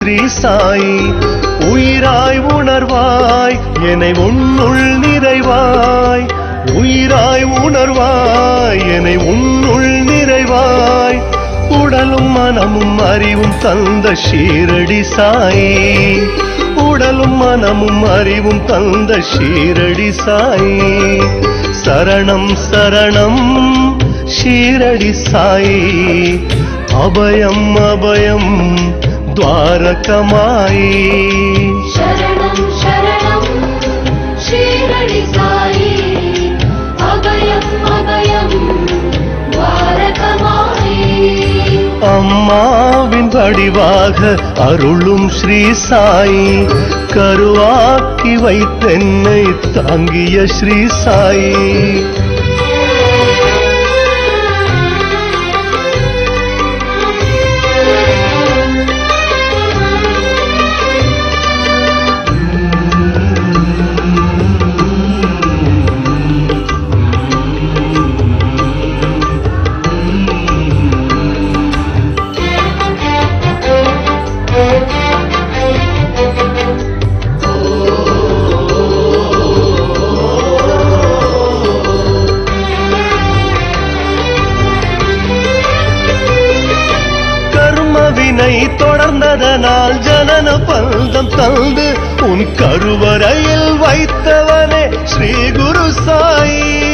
ஸ்ரீ சாயி உயிராய் உணர்வாய் என்னை உன்னுள் நிறைவாய் உயிராய் உணர்வாய் என்னை உன்னுள் நிறைவாய் உடலும் மனமும் அறிவும் தந்த ஷீரடி சாயி உடலும் மனமும் அறிவும் தந்த ஷீரடி சாயி சரணம் சரணம் ஷீரடி சாயி அபயம் அபயம் द्वारकमाई शरणं शरणं शीरडि साई अभयं अभयं द्वारकमाई அம்மாவின் வடிவாக அருளும் ஸ்ரீ சாயி கருவாக்கி வைத்தென்னை தாங்கிய ஸ்ரீ சாயி வினை தொடர்ந்ததனால் ஜனன பந்தம் தந்து உன் கருவறையில் வைத்தவனே ஸ்ரீ குரு சாயி